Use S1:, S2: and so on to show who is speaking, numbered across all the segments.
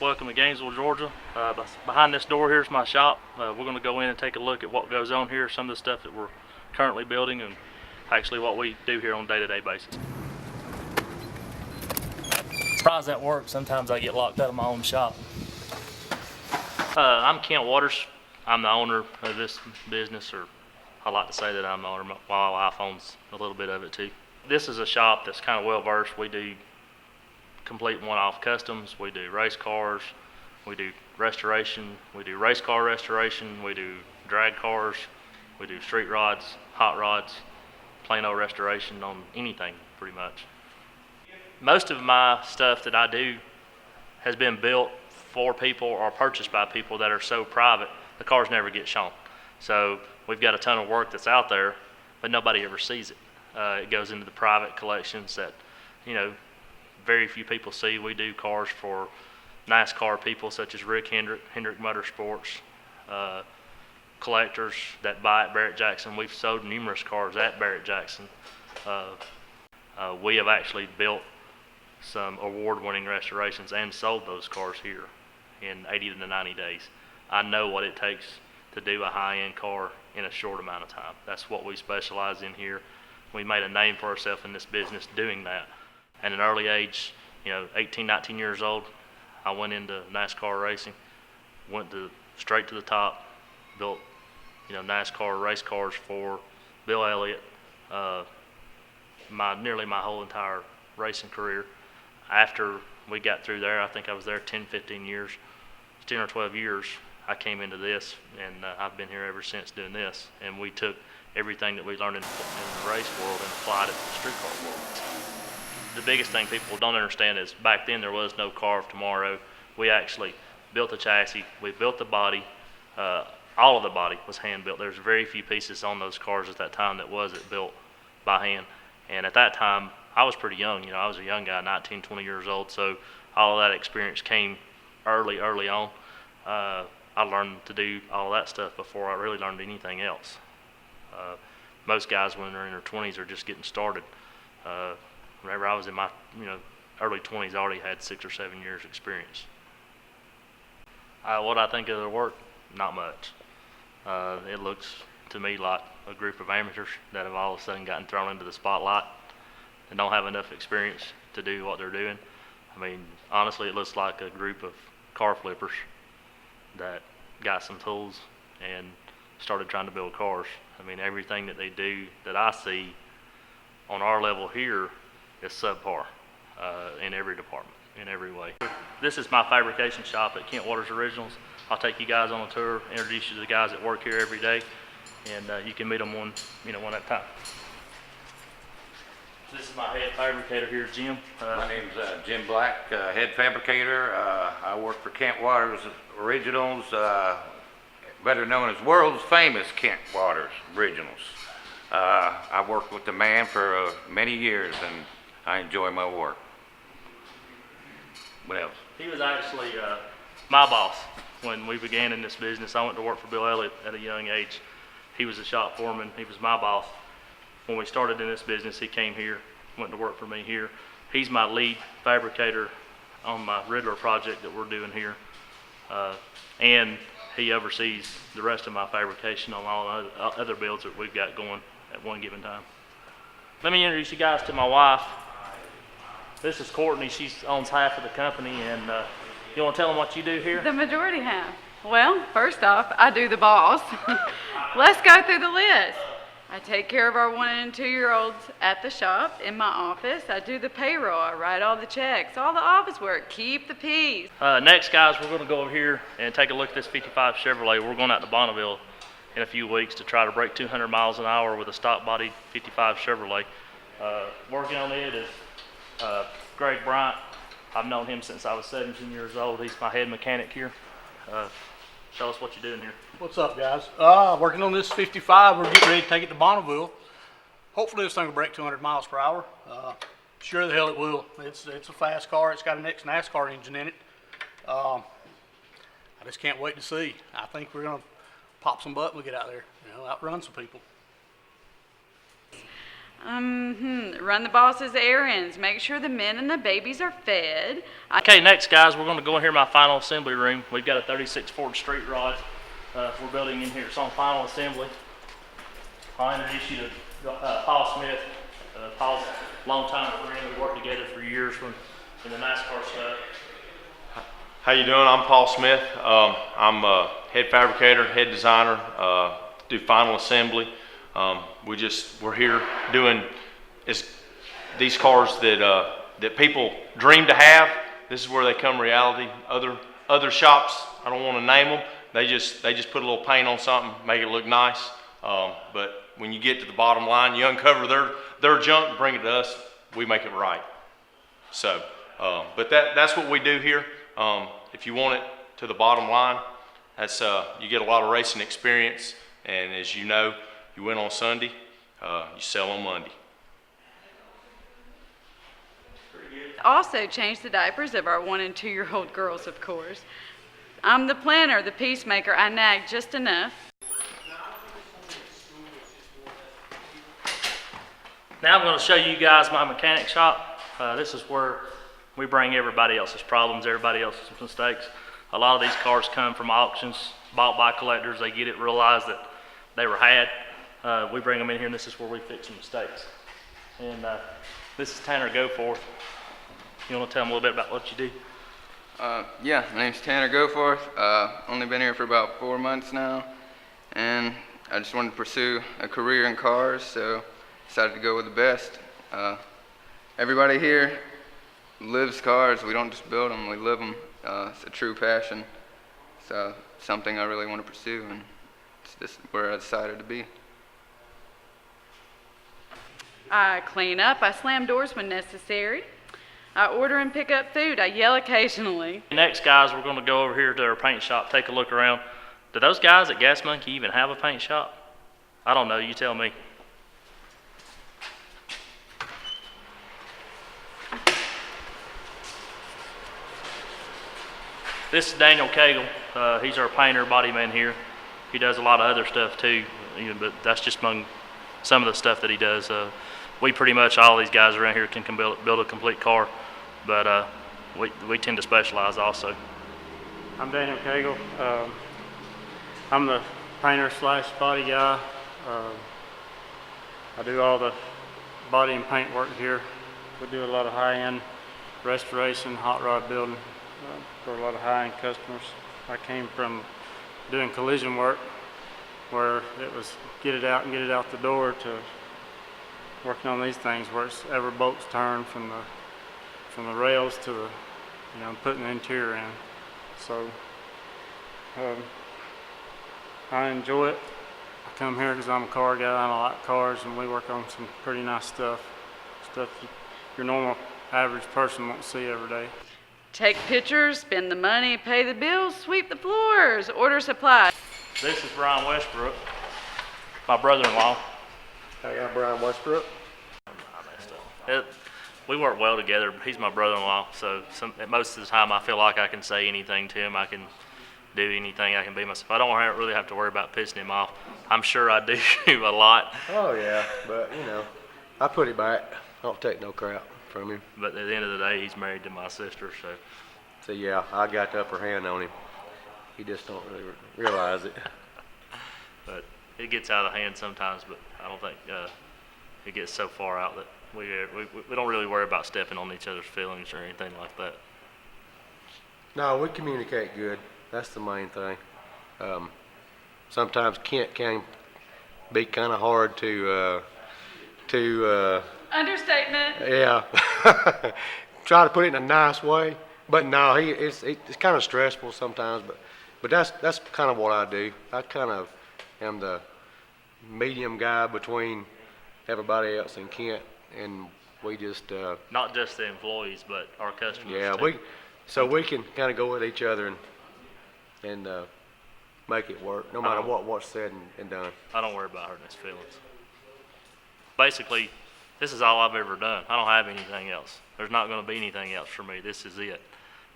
S1: Welcome to Gainesville, Georgia. Behind this door here is my shop. We're going to go in and take a look at what goes on here, some of the stuff that we're currently building, and actually what we do here on a day-to-day basis. Surprised at work, sometimes I get locked out of my own shop. I'm Kent Waters. I'm the owner of this business, or I like to say that I'm the owner. My wife owns a little bit of it too. This is a shop that's kind of well versed. We do complete one-off customs, we do race cars, we do restoration, we do race car restoration, we do drag cars, we do street rods, hot rods, Plano restoration on anything pretty much. Most of my stuff that I do has been built for people or purchased by people that are so private, the cars never get shown. So we've got a ton of work that's out there, but nobody ever sees it. It goes into the private collections that, very few people see. We do cars for NASCAR people such as Rick Hendrick Motorsports, collectors that buy at Barrett-Jackson. We've sold numerous cars at Barrett-Jackson. We have actually built some award-winning restorations and sold those cars here in 80 to 90 days. I know what it takes to do a high-end car in a short amount of time. That's what we specialize in here. We made a name for ourselves in this business doing that. At an early age, 18, 19 years old, I went into NASCAR racing, went straight to the top, built, NASCAR race cars for Bill Elliott, nearly my whole entire racing career. After we got through there, I think I was there 10 or 12 years, I came into this, and I've been here ever since doing this. And we took everything that we learned in the race world and applied it to the street car world. The biggest thing people don't understand is back then there was no car of tomorrow. We actually built the chassis, we built the body, all of the body was hand built. There's very few pieces on those cars at that time that wasn't built by hand. And at that time, I was pretty young. I was a young guy, 19, 20 years old, so all of that experience came early on. I learned to do all that stuff before I really learned anything else. Most guys when they're in their 20s are just getting started. Whenever I was in my early 20s, I already had 6 or 7 years experience. What I think of their work, not much. It looks to me like a group of amateurs that have all of a sudden gotten thrown into the spotlight and don't have enough experience to do what they're doing. I mean, honestly, it looks like a group of car flippers that got some tools and started trying to build cars. I mean, everything that they do that I see on our level here is subpar in every department, in every way. This is my fabrication shop at Kent Waters Originals. I'll take you guys on a tour, introduce you to the guys that work here every day, and you can meet them one at a time. This is my head fabricator here, Jim.
S2: My name's Jim Black, head fabricator. I work for Kent Waters Originals, better known as world's famous Kent Waters Originals. I worked with the man for many years, and I enjoy my work. What else?
S1: He was actually my boss when we began in this business. I went to work for Bill Elliott at a young age. He was a shop foreman. He was my boss. When we started in this business, he came here, went to work for me here. He's my lead fabricator on my Riddler project that we're doing here. And he oversees the rest of my fabrication on all other builds that we've got going at one given time. Let me introduce you guys to my wife. This is Courtney. She owns half of the company, and you want to tell them what you do here?
S3: The majority half. Well, first off, I do the boss. Let's go through the list. I take care of our 1 and 2 year olds at the shop in my office. I do the payroll. I write all the checks, all the office work, keep the peace.
S1: Next, guys, we're going to go over here and take a look at this 55 Chevrolet. We're going out to Bonneville in a few weeks to try to break 200 miles an hour with a stock body 55 Chevrolet. Working on it is Greg Bryant. I've known him since I was 17 years old. He's my head mechanic here. Tell us what you're doing here.
S4: What's up, guys? Working on this 55. We're getting ready to take it to Bonneville. Hopefully this thing will break 200 miles per hour. Sure the hell it will. It's a fast car. It's got an ex-NASCAR engine in it. I just can't wait to see. I think we're going to pop some butt when we get out there, outrun some people.
S3: Run the boss's errands. Make sure the men and the babies are fed.
S1: Okay, next guys, we're gonna go in here in my final assembly room. We've got a 36 Ford street rod we're building in here. It's on final assembly. I introduced you to Paul Smith. Paul's a long time friend. We worked together for years in the NASCAR stuff.
S5: How you doing? I'm Paul Smith. I'm a head fabricator, head designer, do final assembly. We're here doing these cars that people dream to have. This is where they come reality. Other shops, I don't want to name them. They just put a little paint on something, make it look nice. But when you get to the bottom line, you uncover their junk, bring it to us, we make it right. So, but that's what we do here. If you want it to the bottom line, that's you get a lot of racing experience, and as you know, you win on Sunday, you sell on Monday.
S3: Also change the diapers of our 1 and 2 year old girls, of course. I'm the planner, the peacemaker. I nag just enough.
S1: Now I'm going to show you guys my mechanic shop. This is where we bring everybody else's problems, everybody else's mistakes. A lot of these cars come from auctions, bought by collectors. They get it, realize that they were had. We bring them in here, and this is where we fix the mistakes. And this is Tanner Goforth. You want to tell them a little bit about what you do?
S6: Yeah, my name's Tanner Goforth. Only been here for about 4 months now, and I just wanted to pursue a career in cars, so decided to go with the best. Everybody here lives cars. We don't just build them, we live them. It's a true passion. It's something I really want to pursue, and it's just where I decided to be.
S3: I clean up. I slam doors when necessary. I order and pick up food. I yell occasionally.
S1: Next, guys, we're going to go over here to our paint shop, take a look around. Do those guys at Gas Monkey even have a paint shop? I don't know. You tell me. This is Daniel Cagle. He's our painter, body man here. He does a lot of other stuff too, but that's just among some of the stuff that he does. We pretty much, all these guys around here can build a complete car, but we tend to specialize also.
S7: I'm Daniel Cagle. I'm the painter slash body guy. I do all the body and paint work here. We do a lot of high-end restoration, hot rod building for a lot of high-end customers. I came from doing collision work where it was get it out and get it out the door to working on these things where it's every bolt's turned from the rails to the, putting the interior in. So I enjoy it. I come here because I'm a car guy and I like cars, and we work on some pretty nice stuff your normal average person won't see every day.
S3: Take pictures, spend the money, pay the bills, sweep the floors, order supplies.
S1: This is Brian Westbrook, my brother-in-law.
S8: I got Brian Westbrook.
S1: We work well together. He's my brother-in-law, so most of the time I feel like I can say anything to him. I can do anything. I can be myself. I don't really have to worry about pissing him off. I'm sure I do a lot.
S8: Oh yeah, but I put it back. I don't take no crap from him.
S1: But at the end of the day, he's married to my sister, so.
S8: So yeah, I got the upper hand on him. He just don't really realize it.
S1: But it gets out of hand sometimes, but I don't think it gets so far out that we don't really worry about stepping on each other's feelings or anything like that.
S8: No, we communicate good. That's the main thing. Sometimes Kent can be kind of hard to
S3: Understatement.
S8: yeah, try to put it in a nice way. But no, it's kind of stressful sometimes. But that's kind of what I do. I kind of am the medium guy between everybody else in Kent, and we just
S1: Not just the employees, but our customers
S8: yeah,
S1: too.
S8: we can kind of go with each other and make it work, no matter what's said and done.
S1: I don't worry about hurting his feelings. Basically, this is all I've ever done. I don't have anything else. There's not going to be anything else for me. This is it.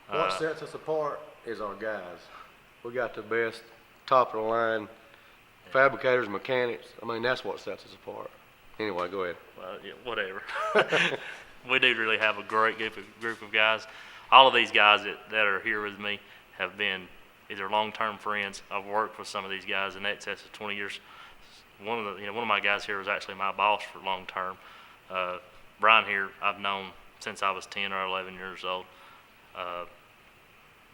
S8: What sets us apart is our guys. We got the best, top of the line fabricators, mechanics. I mean, that's what sets us apart. Anyway, go ahead.
S1: Well, yeah, whatever. We do really have a great group of guys. All of these guys that are here with me have been either long-term friends. I've worked with some of these guys in excess of 20 years. One of my guys here was actually my boss for long-term. Brian here, I've known since I was 10 or 11 years old.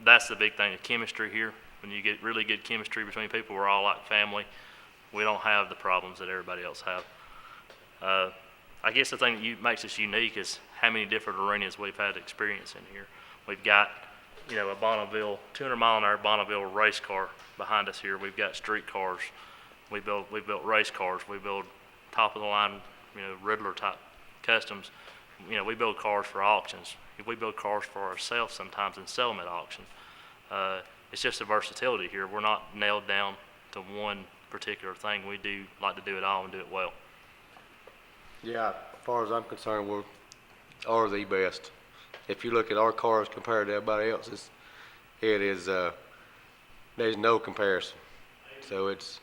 S1: That's the big thing, the chemistry here. When you get really good chemistry between people, we're all like family. We don't have the problems that everybody else have. I guess the thing that makes us unique is how many different arenas we've had experience in here. We've got, a Bonneville, 200-mile-an-hour Bonneville race car behind us here. We've got street cars. We built race cars. We build top-of-the-line, Riddler-type customs. We build cars for auctions. We build cars for ourselves sometimes and sell them at auction. It's just a versatility here. We're not nailed down to one particular thing. We do like to do it all and do it well.
S8: Yeah, as far as I'm concerned, we are the best. If you look at our cars compared to everybody else's, there's no comparison. So it's,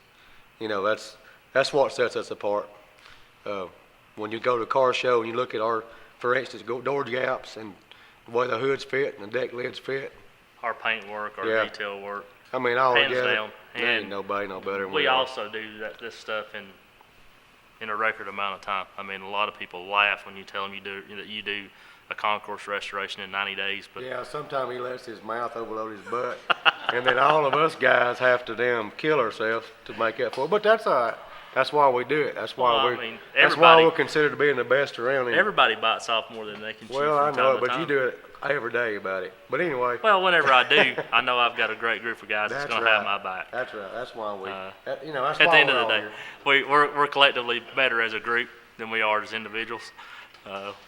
S8: that's what sets us apart. When you go to a car show and you look at our, for instance, door gaps and the way the hoods fit and the deck lids fit.
S1: Our paint work, our
S8: Yeah.
S1: detail work,
S8: I mean, all
S1: hands
S8: together,
S1: down.
S8: there ain't
S1: And
S8: nobody no better than
S1: we
S8: are.
S1: also do this stuff in a record amount of time. I mean, a lot of people laugh when you tell them that you do a concourse restoration in 90 days, but
S8: Yeah, sometimes he lets his mouth overload his butt, and then all of us guys have to damn kill ourselves to make up for it. But that's all right. That's why we do it. That's why
S1: Well, I
S8: we.
S1: mean,
S8: That's why
S1: everybody-
S8: we're considered being the best around. And,
S1: everybody bites off more than they can chew
S8: well, I
S1: from
S8: know
S1: time
S8: it,
S1: to
S8: but
S1: time.
S8: you do it every day about it. But anyway,
S1: Well, whenever I do, I know I've got a great group of guys that's
S8: that's
S1: going to
S8: right.
S1: have my back.
S8: That's right. That's why we.
S1: Uh,
S8: That's
S1: At
S8: why
S1: the end
S8: we're
S1: of the
S8: all
S1: day,
S8: here.
S1: we're collectively better as a group than we are as individuals.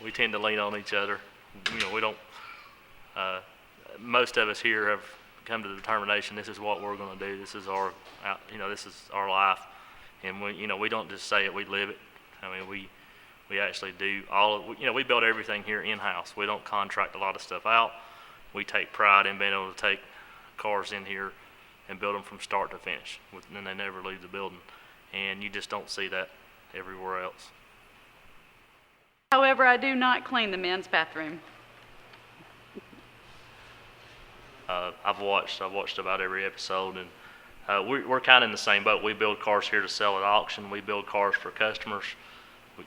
S1: We tend to lean on each other. We don't. Most of us here have come to the determination this is what we're going to do. This is our, this is our life, and we don't just say it. We live it. I mean, we actually do all of. We build everything here in house. We don't contract a lot of stuff out. We take pride in being able to take cars in here and build them from start to finish, and they never leave the building. And you just don't see that everywhere else.
S3: However, I do not clean the men's bathroom.
S1: I've watched about every episode, and we're kind of in the same boat. We build cars here to sell at auction. We build cars for customers.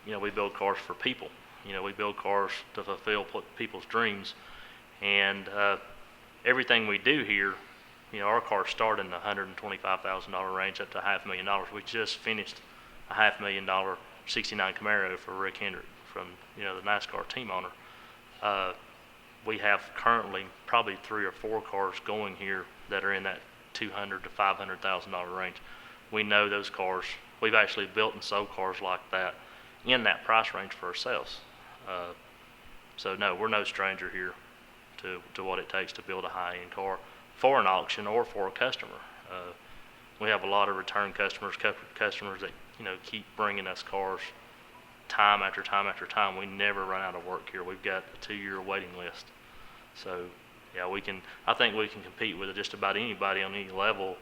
S1: We build cars for people. We build cars to fulfill people's dreams, and everything we do here, our cars start in the $125,000 range up to $500,000. We just finished a $500,000 '69 Camaro for Rick Hendrick from the NASCAR team owner. We have currently probably 3 or 4 cars going here that are in that $200,000 to $500,000 range. We know those cars. We've actually built and sold cars like that in that price range for ourselves. So no, we're no stranger here to what it takes to build a high-end car for an auction or for a customer. We have a lot of return customers that keep bringing us cars time after time after time. We never run out of work here. We've got a 2-year waiting list. So yeah, I think we can compete with just about anybody on any level,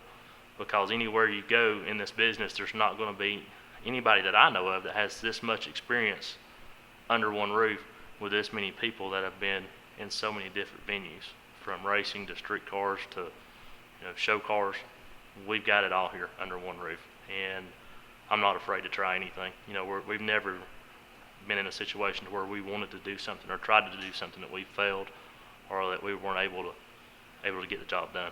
S1: because anywhere you go in this business, there's not going to be anybody that I know of that has this much experience under one roof with this many people that have been in so many different venues, from racing to street cars to show cars. We've got it all here under one roof, and I'm not afraid to try anything. We've never been in a situation where we wanted to do something or tried to do something that we failed or that we weren't able to get the job done.